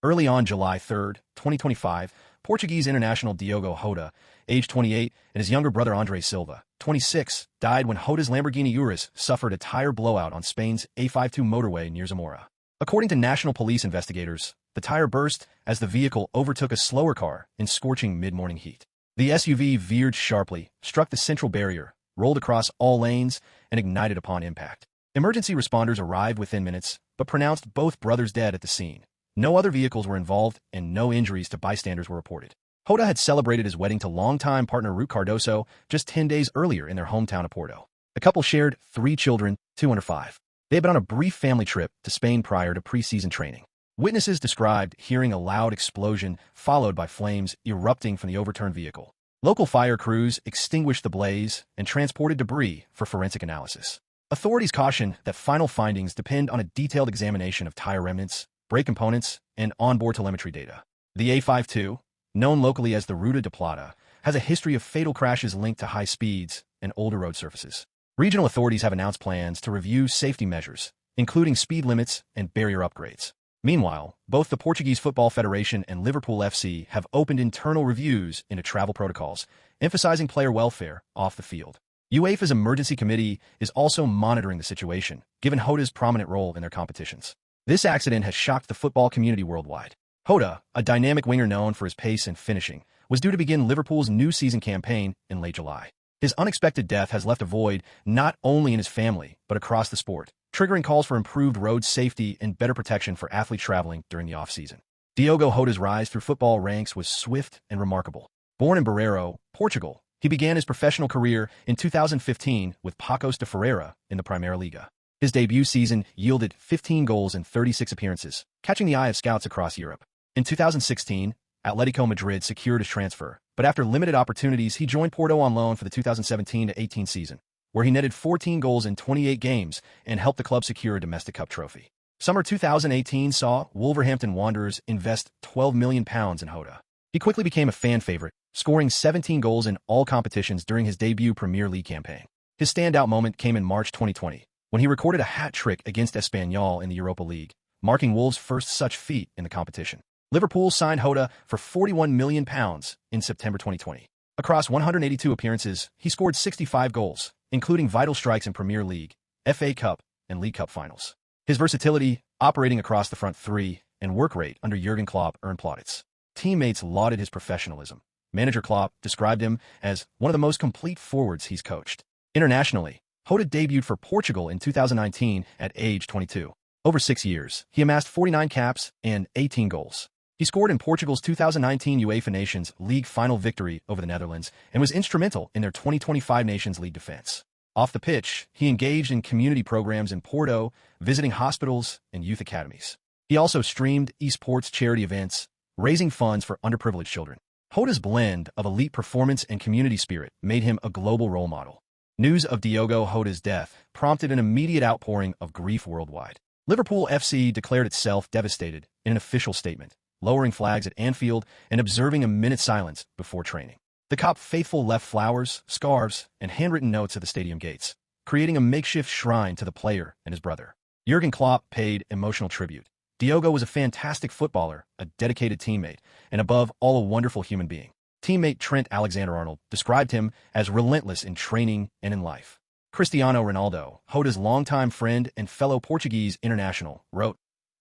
Early on July 3rd, 2025, Portuguese international Diogo Jota, age 28, and his younger brother Andre Silva, 26, died when Jota's Lamborghini Urus suffered a tire blowout on Spain's A52 motorway near Zamora. According to national police investigators, the tire burst as the vehicle overtook a slower car in scorching mid-morning heat. The SUV veered sharply, struck the central barrier, rolled across all lanes, and ignited upon impact. Emergency responders arrived within minutes, but pronounced both brothers dead at the scene. No other vehicles were involved, and no injuries to bystanders were reported. Jota had celebrated his wedding to longtime partner Ruth Cardoso just 10 days earlier in their hometown of Porto. The couple shared 3 children, 2 under 5. They had been on a brief family trip to Spain prior to preseason training. Witnesses described hearing a loud explosion followed by flames erupting from the overturned vehicle. Local fire crews extinguished the blaze and transported debris for forensic analysis. Authorities caution that final findings depend on a detailed examination of tire remnants, brake components, and onboard telemetry data. The A52, known locally as the Ruta de Plata, has a history of fatal crashes linked to high speeds and older road surfaces. Regional authorities have announced plans to review safety measures, including speed limits and barrier upgrades. Meanwhile, both the Portuguese Football Federation and Liverpool FC have opened internal reviews into travel protocols, emphasizing player welfare off the field. UEFA's emergency committee is also monitoring the situation, given Jota's prominent role in their competitions. This accident has shocked the football community worldwide. Jota, a dynamic winger known for his pace and finishing, was due to begin Liverpool's new season campaign in late July. His unexpected death has left a void not only in his family, but across the sport, triggering calls for improved road safety and better protection for athletes traveling during the off-season. Diogo Jota's rise through football ranks was swift and remarkable. Born in Barreiro, Portugal, he began his professional career in 2015 with Paços de Ferreira in the Primeira Liga. His debut season yielded 15 goals in 36 appearances, catching the eye of scouts across Europe. In 2016, Atletico Madrid secured his transfer, but after limited opportunities, he joined Porto on loan for the 2017-18 season, where he netted 14 goals in 28 games and helped the club secure a domestic cup trophy. Summer 2018 saw Wolverhampton Wanderers invest £12 million in Jota. He quickly became a fan favorite, scoring 17 goals in all competitions during his debut Premier League campaign. His standout moment came in March 2020, when he recorded a hat-trick against Espanyol in the Europa League, marking Wolves' first such feat in the competition. Liverpool signed Jota for £41 million in September 2020. Across 182 appearances, he scored 65 goals, including vital strikes in Premier League, FA Cup, and League Cup finals. His versatility, operating across the front three, and work rate under Jurgen Klopp earned plaudits. Teammates lauded his professionalism. Manager Klopp described him as one of the most complete forwards he's coached. Internationally, Jota debuted for Portugal in 2019 at age 22. Over 6 years, he amassed 49 caps and 18 goals. He scored in Portugal's 2019 UEFA Nations League final victory over the Netherlands and was instrumental in their 2025 Nations League defense. Off the pitch, he engaged in community programs in Porto, visiting hospitals and youth academies. He also streamed esports charity events, raising funds for underprivileged children. Jota's blend of elite performance and community spirit made him a global role model. News of Diogo Jota's death prompted an immediate outpouring of grief worldwide. Liverpool FC declared itself devastated in an official statement, lowering flags at Anfield and observing a minute's silence before training. The COP faithful left flowers, scarves, and handwritten notes at the stadium gates, creating a makeshift shrine to the player and his brother. Jurgen Klopp paid emotional tribute. Diogo was a fantastic footballer, a dedicated teammate, and above all a wonderful human being. Teammate Trent Alexander-Arnold described him as relentless in training and in life. Cristiano Ronaldo, Jota's longtime friend and fellow Portuguese international, wrote,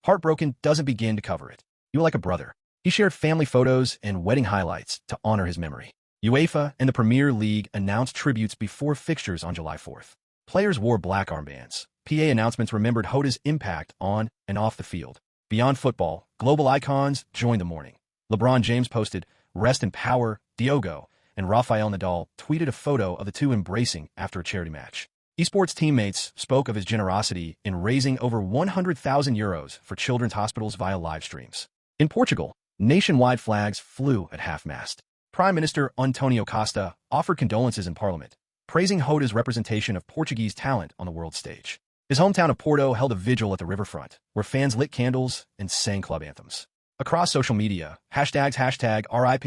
"Heartbroken doesn't begin to cover it. You are like a brother." He shared family photos and wedding highlights to honor his memory. UEFA and the Premier League announced tributes before fixtures on July 4th. Players wore black armbands. PA announcements remembered Jota's impact on and off the field. Beyond football, global icons joined the mourning. LeBron James posted, "Rest in power, Diogo," and Rafael Nadal tweeted a photo of the two embracing after a charity match. Esports teammates spoke of his generosity in raising over €100,000 for children's hospitals via live streams. In Portugal, nationwide flags flew at half-mast. Prime Minister Antonio Costa offered condolences in Parliament, praising Jota's representation of Portuguese talent on the world stage. His hometown of Porto held a vigil at the riverfront, where fans lit candles and sang club anthems. Across social media, hashtags #RIP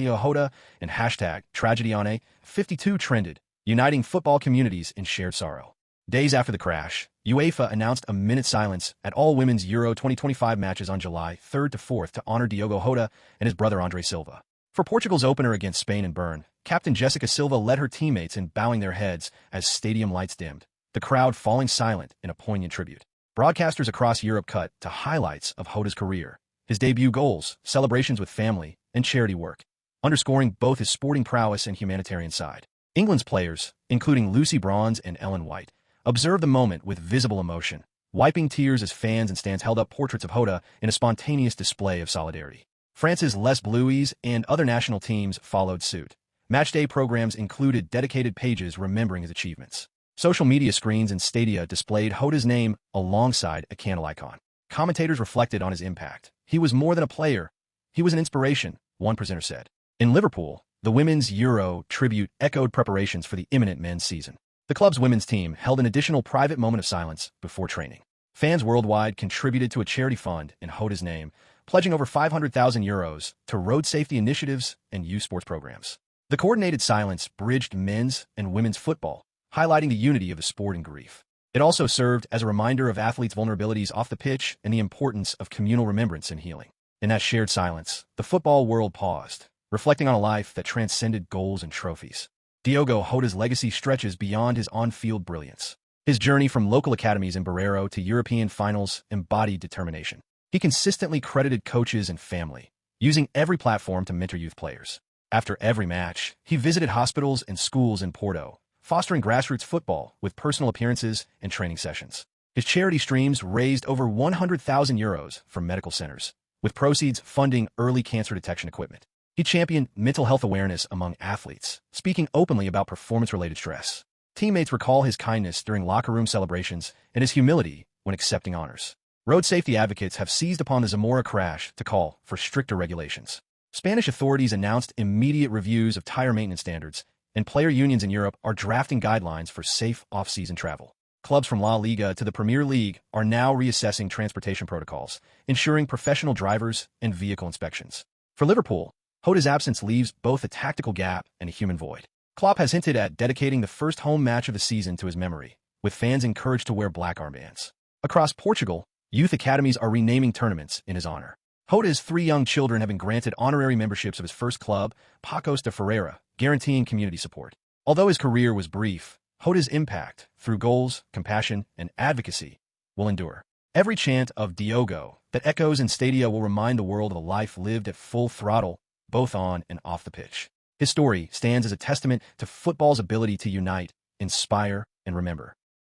and hashtag #TragedyOnA52 trended, uniting football communities in shared sorrow. Days after the crash, UEFA announced a minute silence at all women's Euro 2025 matches on July 3rd to 4th to honor Diogo Jota and his brother Andre Silva. For Portugal's opener against Spain in Bern, Captain Jessica Silva led her teammates in bowing their heads as stadium lights dimmed, the crowd falling silent in a poignant tribute. Broadcasters across Europe cut to highlights of Jota's career, his debut goals, celebrations with family, and charity work, underscoring both his sporting prowess and humanitarian side. England's players, including Lucy Bronze and Ellen White, observed the moment with visible emotion, wiping tears as fans and stands held up portraits of Jota in a spontaneous display of solidarity. France's Les Blues and other national teams followed suit. Matchday programs included dedicated pages remembering his achievements. Social media screens and stadia displayed Jota's name alongside a candle icon. Commentators reflected on his impact. He was more than a player. He was an inspiration, one presenter said. In Liverpool, the Women's Euro tribute echoed preparations for the imminent men's season. The club's women's team held an additional private moment of silence before training. Fans worldwide contributed to a charity fund in Jota's name, pledging over €500,000 to road safety initiatives and youth sports programs. The coordinated silence bridged men's and women's football, highlighting the unity of the sport in grief. It also served as a reminder of athletes' vulnerabilities off the pitch and the importance of communal remembrance and healing. In that shared silence, the football world paused, reflecting on a life that transcended goals and trophies. Diogo Jota's legacy stretches beyond his on-field brilliance. His journey from local academies in Barreiro to European finals embodied determination. He consistently credited coaches and family, using every platform to mentor youth players. After every match, he visited hospitals and schools in Porto, fostering grassroots football with personal appearances and training sessions. His charity streams raised over €100,000 from medical centers, with proceeds funding early cancer detection equipment. He championed mental health awareness among athletes, speaking openly about performance-related stress. Teammates recall his kindness during locker room celebrations and his humility when accepting honors. Road safety advocates have seized upon the Zamora crash to call for stricter regulations. Spanish authorities announced immediate reviews of tire maintenance standards, and player unions in Europe are drafting guidelines for safe off-season travel. Clubs from La Liga to the Premier League are now reassessing transportation protocols, ensuring professional drivers and vehicle inspections. For Liverpool, Jota's absence leaves both a tactical gap and a human void. Klopp has hinted at dedicating the first home match of the season to his memory, with fans encouraged to wear black armbands. Across Portugal, youth academies are renaming tournaments in his honor. Jota's 3 young children have been granted honorary memberships of his first club, Paços de Ferreira, guaranteeing community support. Although his career was brief, Jota's impact, through goals, compassion, and advocacy, will endure. Every chant of Diogo that echoes in stadia will remind the world of a life lived at full throttle, both on and off the pitch. His story stands as a testament to football's ability to unite, inspire, and remember.